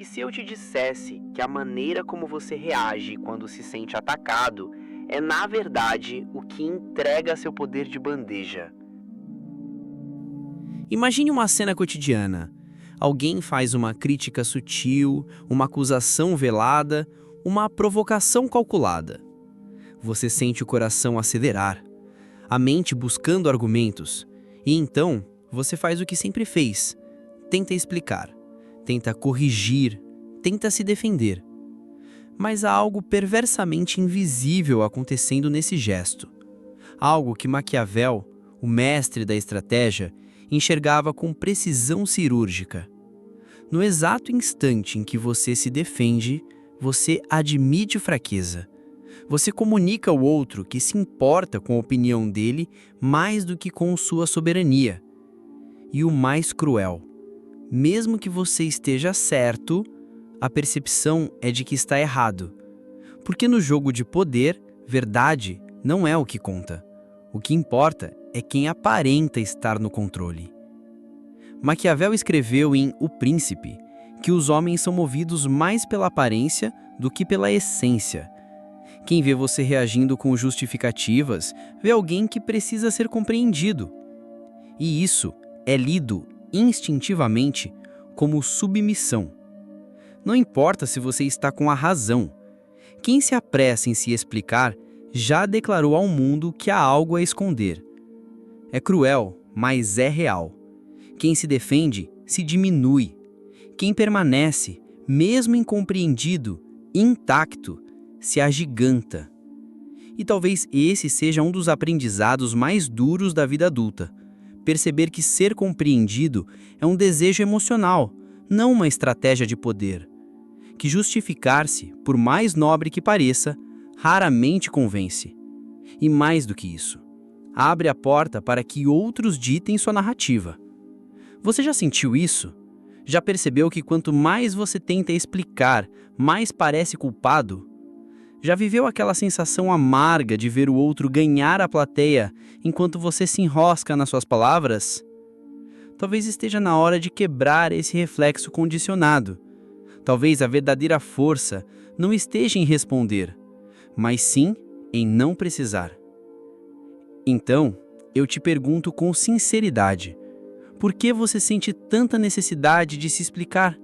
E se eu te dissesse que a maneira como você reage quando se sente atacado é, na verdade, o que entrega seu poder de bandeja? Imagine uma cena cotidiana. Alguém faz uma crítica sutil, uma acusação velada, uma provocação calculada. Você sente o coração acelerar, a mente buscando argumentos, e então você faz o que sempre fez: tenta explicar, tenta corrigir, tenta se defender. Mas há algo perversamente invisível acontecendo nesse gesto. Algo que Maquiavel, o mestre da estratégia, enxergava com precisão cirúrgica. No exato instante em que você se defende, você admite fraqueza. Você comunica ao outro que se importa com a opinião dele mais do que com sua soberania. E o mais cruel: mesmo que você esteja certo, a percepção é de que está errado. Porque no jogo de poder, verdade não é o que conta. O que importa é quem aparenta estar no controle. Maquiavel escreveu em O Príncipe que os homens são movidos mais pela aparência do que pela essência. Quem vê você reagindo com justificativas, vê alguém que precisa ser compreendido. E isso é lido instintivamente como submissão. Não importa se você está com a razão. Quem se apressa em se explicar já declarou ao mundo que há algo a esconder. É cruel, mas é real. Quem se defende se diminui. Quem permanece, mesmo incompreendido, intacto, se agiganta. E talvez esse seja um dos aprendizados mais duros da vida adulta. Perceber que ser compreendido é um desejo emocional, não uma estratégia de poder. Que justificar-se, por mais nobre que pareça, raramente convence. E mais do que isso, abre a porta para que outros ditem sua narrativa. Você já sentiu isso? Já percebeu que quanto mais você tenta explicar, mais parece culpado? Já viveu aquela sensação amarga de ver o outro ganhar a plateia enquanto você se enrosca nas suas palavras? Talvez esteja na hora de quebrar esse reflexo condicionado. Talvez a verdadeira força não esteja em responder, mas sim em não precisar. Então, eu te pergunto com sinceridade: por que você sente tanta necessidade de se explicar?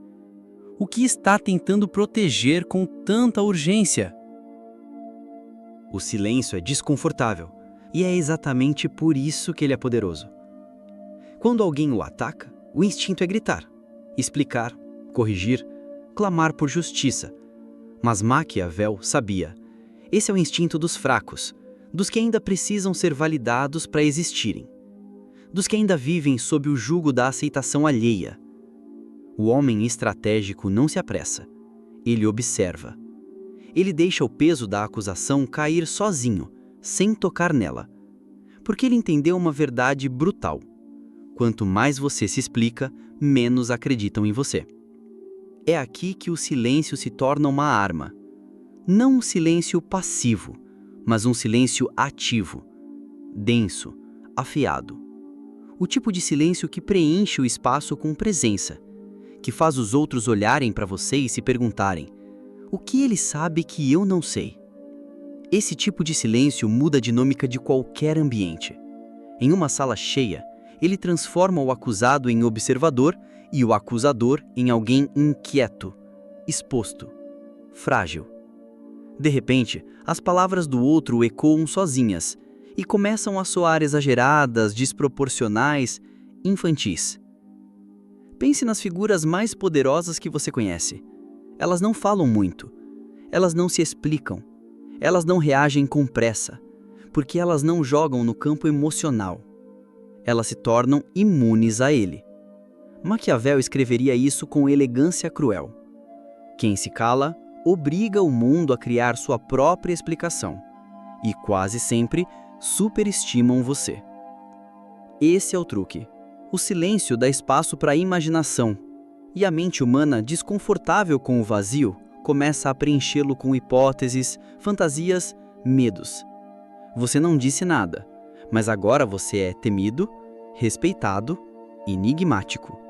O que está tentando proteger com tanta urgência? O silêncio é desconfortável, e é exatamente por isso que ele é poderoso. Quando alguém o ataca, o instinto é gritar, explicar, corrigir, clamar por justiça. Mas Maquiavel sabia: esse é o instinto dos fracos, dos que ainda precisam ser validados para existirem, dos que ainda vivem sob o jugo da aceitação alheia. O homem estratégico não se apressa, ele observa. Ele deixa o peso da acusação cair sozinho, sem tocar nela, porque ele entendeu uma verdade brutal: quanto mais você se explica, menos acreditam em você. É aqui que o silêncio se torna uma arma. Não um silêncio passivo, mas um silêncio ativo, denso, afiado. O tipo de silêncio que preenche o espaço com presença, que faz os outros olharem para você e se perguntarem: o que ele sabe que eu não sei? Esse tipo de silêncio muda a dinâmica de qualquer ambiente. Em uma sala cheia, ele transforma o acusado em observador e o acusador em alguém inquieto, exposto, frágil. De repente, as palavras do outro ecoam sozinhas e começam a soar exageradas, desproporcionais, infantis. Pense nas figuras mais poderosas que você conhece. Elas não falam muito, elas não se explicam, elas não reagem com pressa, porque elas não jogam no campo emocional. Elas se tornam imunes a ele. Maquiavel escreveria isso com elegância cruel. Quem se cala obriga o mundo a criar sua própria explicação, e quase sempre superestimam você. Esse é o truque. O silêncio dá espaço para a imaginação, e a mente humana, desconfortável com o vazio, começa a preenchê-lo com hipóteses, fantasias, medos. Você não disse nada, mas agora você é temido, respeitado, enigmático.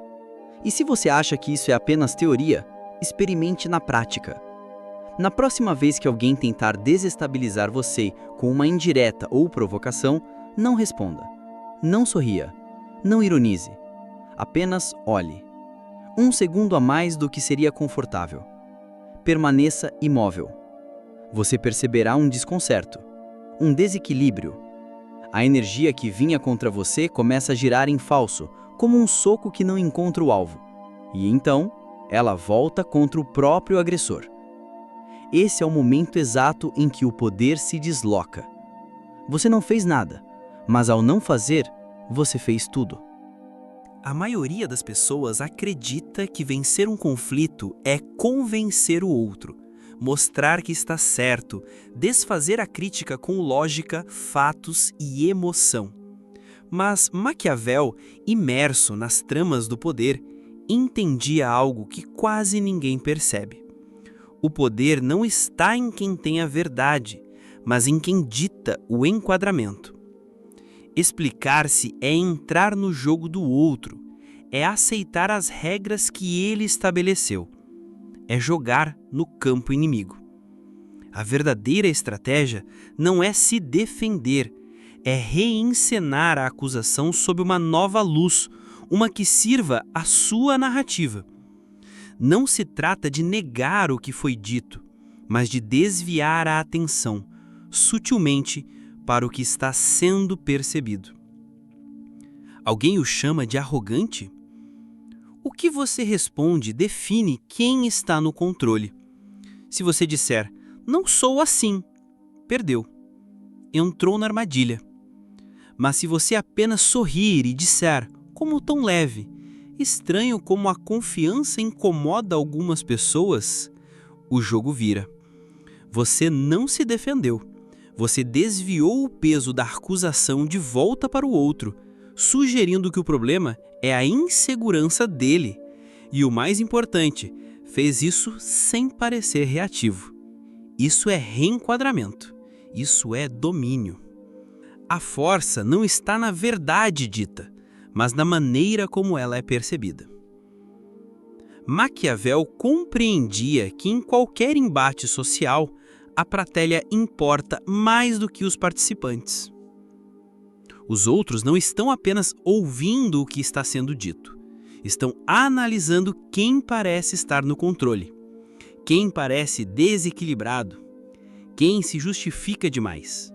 E se você acha que isso é apenas teoria, experimente na prática. Na próxima vez que alguém tentar desestabilizar você com uma indireta ou provocação, não responda. Não sorria. Não ironize. Apenas olhe. 1 segundo a mais do que seria confortável. Permaneça imóvel. Você perceberá um desconcerto, um desequilíbrio. A energia que vinha contra você começa a girar em falso, como um soco que não encontra o alvo. E então, ela volta contra o próprio agressor. Esse é o momento exato em que o poder se desloca. Você não fez nada, mas ao não fazer, você fez tudo. A maioria das pessoas acredita que vencer um conflito é convencer o outro, mostrar que está certo, desfazer a crítica com lógica, fatos e emoção. Mas Maquiavel, imerso nas tramas do poder, entendia algo que quase ninguém percebe. O poder não está em quem tem a verdade, mas em quem dita o enquadramento. Explicar-se é entrar no jogo do outro, é aceitar as regras que ele estabeleceu, é jogar no campo inimigo. A verdadeira estratégia não é se defender, é reencenar a acusação sob uma nova luz, uma que sirva à sua narrativa. Não se trata de negar o que foi dito, mas de desviar a atenção, sutilmente, para o que está sendo percebido. Alguém o chama de arrogante? O que você responde define quem está no controle. Se você disser, não sou assim, perdeu. Entrou na armadilha. Mas se você apenas sorrir e disser, como tom leve, estranho como a confiança incomoda algumas pessoas, o jogo vira. Você não se defendeu. Você desviou o peso da acusação de volta para o outro, sugerindo que o problema é a insegurança dele. E o mais importante, fez isso sem parecer reativo. Isso é reenquadramento. Isso é domínio. A força não está na verdade dita, mas na maneira como ela é percebida. Maquiavel compreendia que em qualquer embate social, a plateia importa mais do que os participantes. Os outros não estão apenas ouvindo o que está sendo dito, estão analisando quem parece estar no controle, quem parece desequilibrado, quem se justifica demais.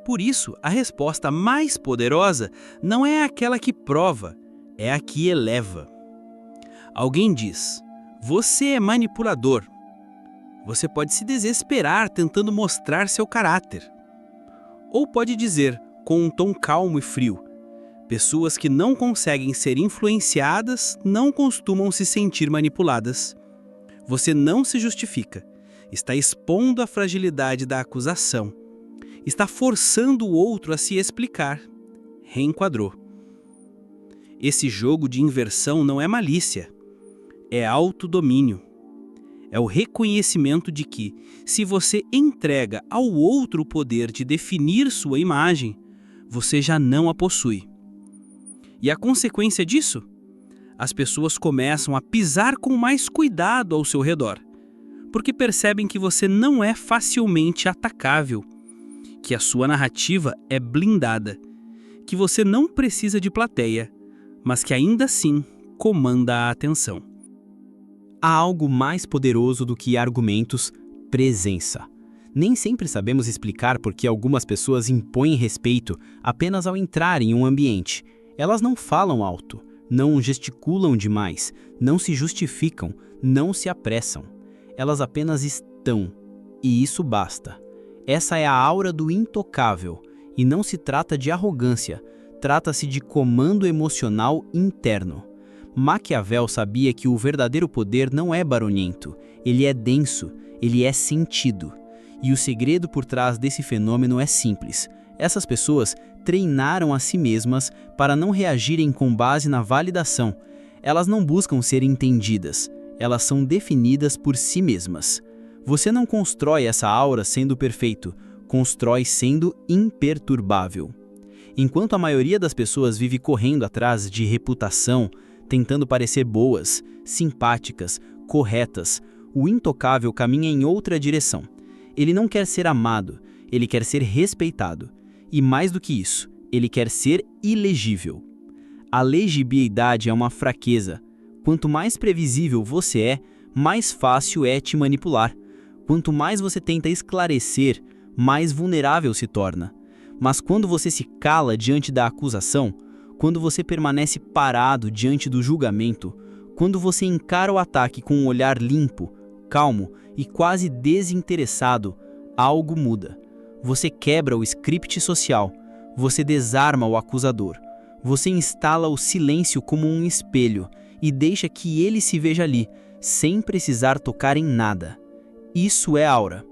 Por isso, a resposta mais poderosa não é aquela que prova, é a que eleva. Alguém diz, você é manipulador. Você pode se desesperar tentando mostrar seu caráter. Ou pode dizer, com um tom calmo e frio, pessoas que não conseguem ser influenciadas não costumam se sentir manipuladas. Você não se justifica, está expondo a fragilidade da acusação, está forçando o outro a se explicar. Reenquadrou. Esse jogo de inversão não é malícia, é autodomínio. É o reconhecimento de que, se você entrega ao outro o poder de definir sua imagem, você já não a possui. E a consequência disso? As pessoas começam a pisar com mais cuidado ao seu redor, porque percebem que você não é facilmente atacável, que a sua narrativa é blindada, que você não precisa de plateia, mas que ainda assim comanda a atenção. Há algo mais poderoso do que argumentos: presença. Nem sempre sabemos explicar por que algumas pessoas impõem respeito apenas ao entrar em um ambiente. Elas não falam alto, não gesticulam demais, não se justificam, não se apressam. Elas apenas estão, e isso basta. Essa é a aura do intocável, e não se trata de arrogância, trata-se de comando emocional interno. Maquiavel sabia que o verdadeiro poder não é barulhento, ele é denso, ele é sentido. E o segredo por trás desse fenômeno é simples. Essas pessoas treinaram a si mesmas para não reagirem com base na validação. Elas não buscam ser entendidas, elas são definidas por si mesmas. Você não constrói essa aura sendo perfeito, constrói sendo imperturbável. Enquanto a maioria das pessoas vive correndo atrás de reputação, tentando parecer boas, simpáticas, corretas, o intocável caminha em outra direção. Ele não quer ser amado, ele quer ser respeitado. E mais do que isso, ele quer ser ilegível. A legibilidade é uma fraqueza. Quanto mais previsível você é, mais fácil é te manipular. Quanto mais você tenta esclarecer, mais vulnerável se torna. Mas quando você se cala diante da acusação, quando você permanece parado diante do julgamento, quando você encara o ataque com um olhar limpo, calmo e quase desinteressado, algo muda. Você quebra o script social, você desarma o acusador, você instala o silêncio como um espelho e deixa que ele se veja ali, sem precisar tocar em nada. Isso é aura.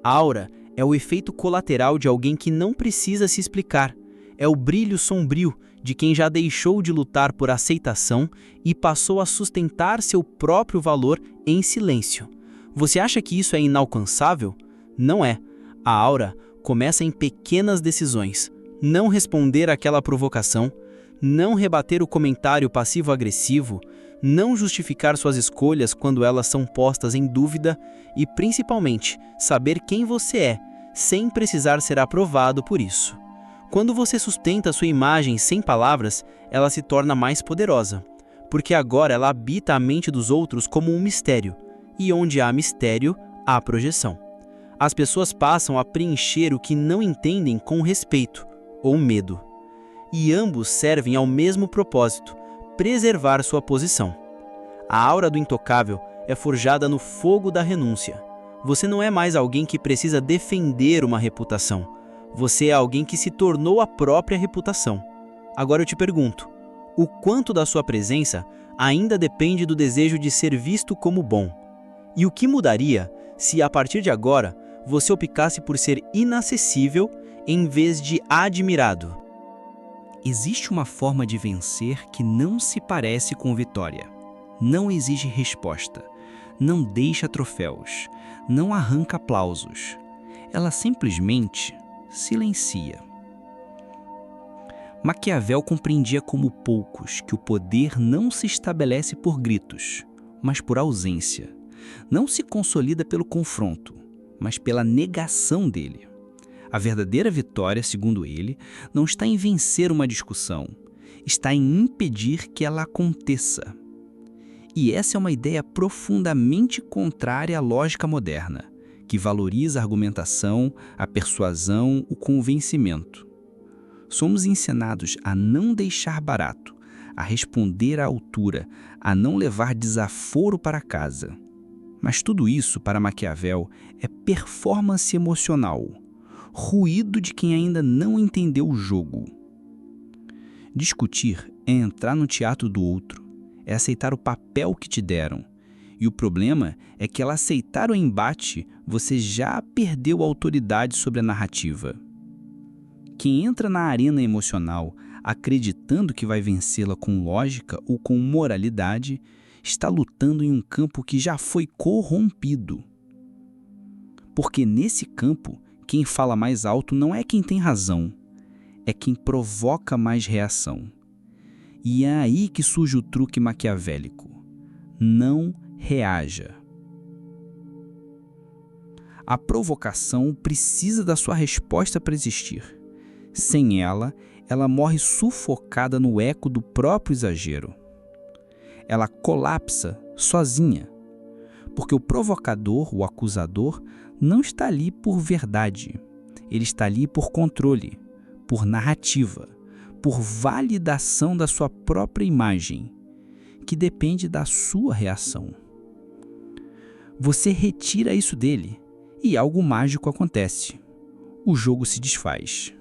Aura é o efeito colateral de alguém que não precisa se explicar. É o brilho sombrio de quem já deixou de lutar por aceitação e passou a sustentar seu próprio valor em silêncio. Você acha que isso é inalcançável? Não é. A aura começa em pequenas decisões. Não responder àquela provocação, não rebater o comentário passivo-agressivo, não justificar suas escolhas quando elas são postas em dúvida e, principalmente, saber quem você é, sem precisar ser aprovado por isso. Quando você sustenta sua imagem sem palavras, ela se torna mais poderosa, porque agora ela habita a mente dos outros como um mistério, e onde há mistério, há projeção. As pessoas passam a preencher o que não entendem com respeito ou medo. E ambos servem ao mesmo propósito, preservar sua posição. A aura do intocável é forjada no fogo da renúncia. Você não é mais alguém que precisa defender uma reputação. Você é alguém que se tornou a própria reputação. Agora eu te pergunto, o quanto da sua presença ainda depende do desejo de ser visto como bom? E o que mudaria se, a partir de agora, você optasse por ser inacessível em vez de admirado? Existe uma forma de vencer que não se parece com vitória. Não exige resposta, não deixa troféus, não arranca aplausos. Ela simplesmente silencia. Maquiavel compreendia como poucos que o poder não se estabelece por gritos, mas por ausência. Não se consolida pelo confronto, mas pela negação dele. A verdadeira vitória, segundo ele, não está em vencer uma discussão, está em impedir que ela aconteça. E essa é uma ideia profundamente contrária à lógica moderna, que valoriza a argumentação, a persuasão, o convencimento. Somos ensinados a não deixar barato, a responder à altura, a não levar desaforo para casa. Mas tudo isso, para Maquiavel, é performance emocional, ruído de quem ainda não entendeu o jogo. Discutir é entrar no teatro do outro, é aceitar o papel que te deram. E o problema é que, ao aceitar o embate, você já perdeu a autoridade sobre a narrativa. Quem entra na arena emocional acreditando que vai vencê-la com lógica ou com moralidade, está lutando em um campo que já foi corrompido. Porque nesse campo, quem fala mais alto não é quem tem razão, é quem provoca mais reação. E é aí que surge o truque maquiavélico. Não reaja. A provocação precisa da sua resposta para existir. Sem ela, ela morre sufocada no eco do próprio exagero. Ela colapsa sozinha, porque o provocador, o acusador, não está ali por verdade. Ele está ali por controle, por narrativa, por validação da sua própria imagem, que depende da sua reação. Você retira isso dele e algo mágico acontece. O jogo se desfaz.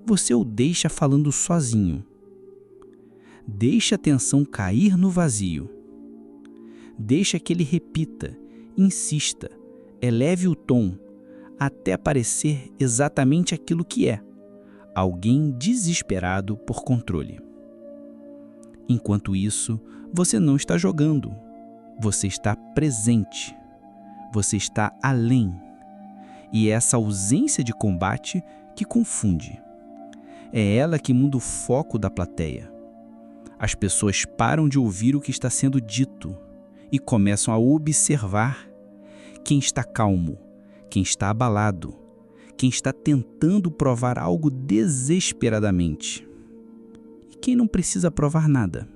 Você o deixa falando sozinho. Deixa a atenção cair no vazio. Deixa que ele repita, insista, eleve o tom, até parecer exatamente aquilo que é: alguém desesperado por controle. Enquanto isso, você não está jogando, você está presente, você está além. E é essa ausência de combate que confunde. É ela que muda o foco da plateia. As pessoas param de ouvir o que está sendo dito e começam a observar quem está calmo, quem está abalado, quem está tentando provar algo desesperadamente e quem não precisa provar nada.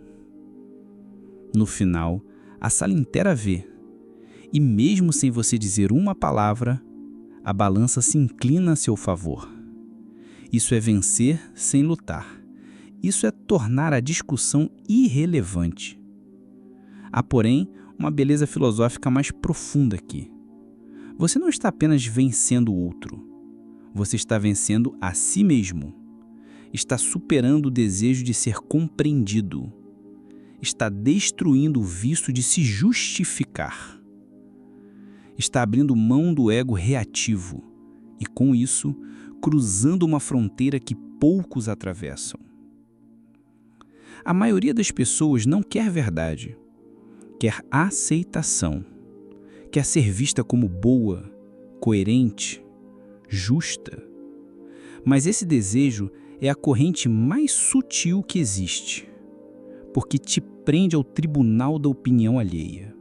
No final, a sala inteira vê, e mesmo sem você dizer uma palavra, a balança se inclina a seu favor. Isso é vencer sem lutar. Isso é tornar a discussão irrelevante. Há, porém, uma beleza filosófica mais profunda aqui. Você não está apenas vencendo o outro. Você está vencendo a si mesmo. Está superando o desejo de ser compreendido. Está destruindo o vício de se justificar. Está abrindo mão do ego reativo e, com isso, cruzando uma fronteira que poucos atravessam. A maioria das pessoas não quer verdade, quer aceitação, quer ser vista como boa, coerente, justa. Mas esse desejo é a corrente mais sutil que existe, porque te prende ao tribunal da opinião alheia.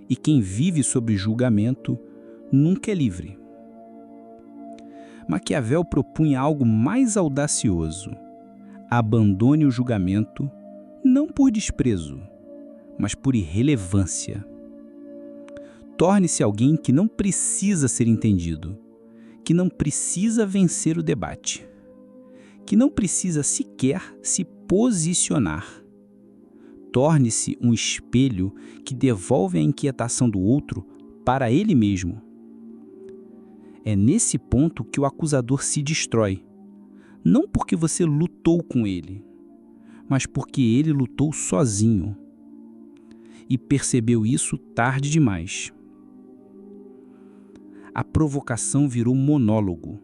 E quem vive sob julgamento nunca é livre. Maquiavel propunha algo mais audacioso. Abandone o julgamento, não por desprezo, mas por irrelevância. Torne-se alguém que não precisa ser entendido, que não precisa vencer o debate, que não precisa sequer se posicionar. Torne-se um espelho que devolve a inquietação do outro para ele mesmo. É nesse ponto que o acusador se destrói, não porque você lutou com ele, mas porque ele lutou sozinho. E percebeu isso tarde demais. A provocação virou monólogo,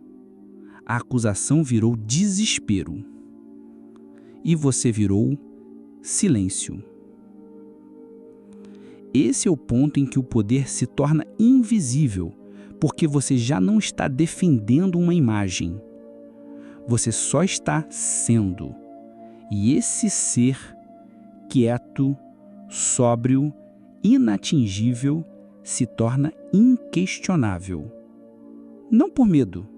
a acusação virou desespero, e você virou silêncio. Esse é o ponto em que o poder se torna invisível, porque você já não está defendendo uma imagem. Você só está sendo. E esse ser, quieto, sóbrio, inatingível, se torna inquestionável. Não por medo,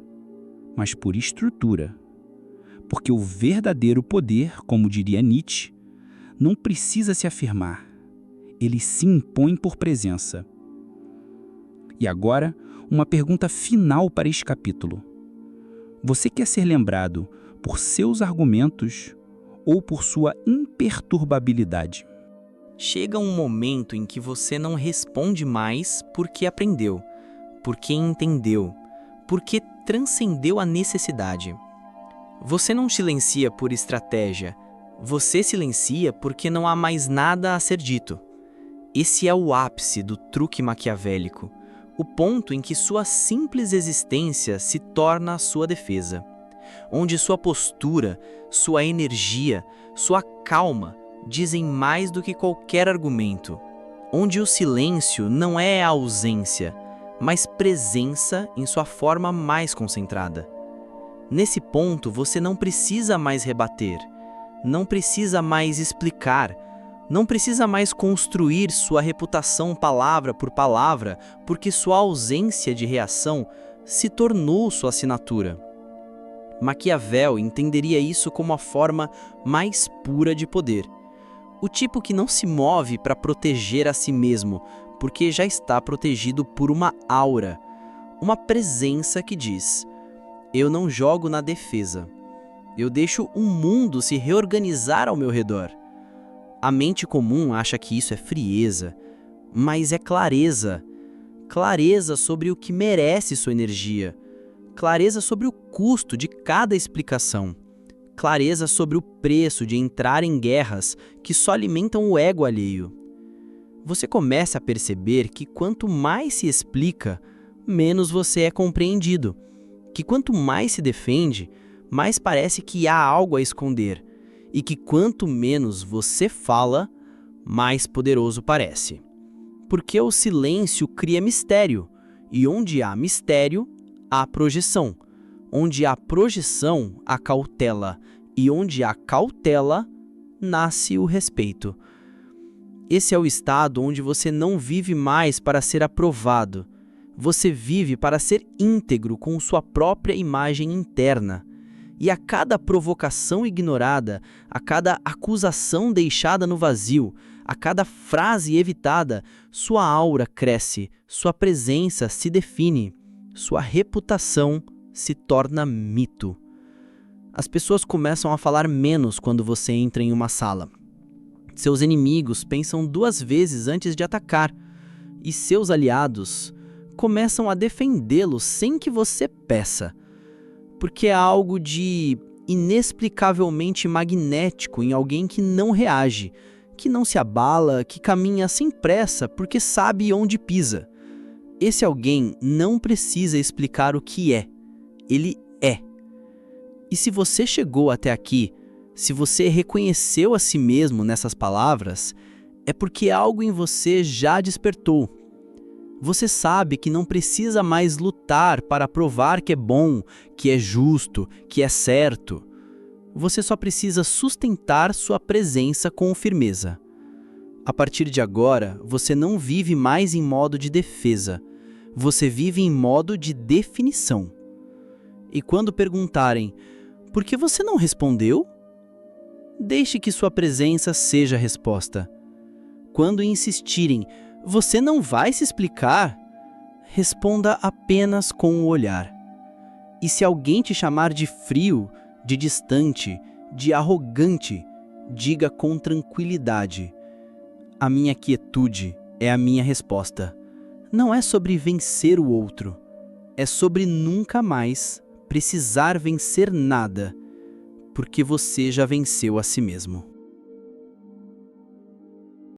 mas por estrutura. Porque o verdadeiro poder, como diria Nietzsche, não precisa se afirmar. Ele se impõe por presença. E agora, uma pergunta final para este capítulo. Você quer ser lembrado por seus argumentos ou por sua imperturbabilidade? Chega um momento em que você não responde mais porque aprendeu, porque entendeu, porque transcendeu a necessidade. Você não silencia por estratégia, você silencia porque não há mais nada a ser dito. Esse é o ápice do truque maquiavélico, o ponto em que sua simples existência se torna a sua defesa, onde sua postura, sua energia, sua calma dizem mais do que qualquer argumento, onde o silêncio não é a ausência, mas presença em sua forma mais concentrada. Nesse ponto, você não precisa mais rebater, não precisa mais explicar, não precisa mais construir sua reputação palavra por palavra, porque sua ausência de reação se tornou sua assinatura. Maquiavel entenderia isso como a forma mais pura de poder. O tipo que não se move para proteger a si mesmo, porque já está protegido por uma aura, uma presença que diz: eu não jogo na defesa. Eu deixo o mundo se reorganizar ao meu redor. A mente comum acha que isso é frieza, mas é clareza. Clareza sobre o que merece sua energia. Clareza sobre o custo de cada explicação. Clareza sobre o preço de entrar em guerras que só alimentam o ego alheio. Você começa a perceber que quanto mais se explica, menos você é compreendido. Que quanto mais se defende, mais parece que há algo a esconder. E que quanto menos você fala, mais poderoso parece. Porque o silêncio cria mistério, e onde há mistério, há projeção. Onde há projeção, há cautela, e onde há cautela, nasce o respeito. Esse é o estado onde você não vive mais para ser aprovado. Você vive para ser íntegro com sua própria imagem interna. E a cada provocação ignorada, a cada acusação deixada no vazio, a cada frase evitada, sua aura cresce, sua presença se define, sua reputação se torna mito. As pessoas começam a falar menos quando você entra em uma sala. Seus inimigos pensam 2 vezes antes de atacar, e seus aliados começam a defendê-lo sem que você peça, porque há algo de inexplicavelmente magnético em alguém que não reage, que não se abala, que caminha sem pressa porque sabe onde pisa. Esse alguém não precisa explicar o que é, ele é. E se você chegou até aqui, se você reconheceu a si mesmo nessas palavras, é porque algo em você já despertou. Você sabe que não precisa mais lutar para provar que é bom, que é justo, que é certo. Você só precisa sustentar sua presença com firmeza. A partir de agora, você não vive mais em modo de defesa. Você vive em modo de definição. E quando perguntarem, por que você não respondeu? Deixe que sua presença seja a resposta. Quando insistirem, você não vai se explicar? Responda apenas com o olhar. E se alguém te chamar de frio, de distante, de arrogante, diga com tranquilidade: a minha quietude é a minha resposta. Não é sobre vencer o outro, é sobre nunca mais precisar vencer nada, porque você já venceu a si mesmo.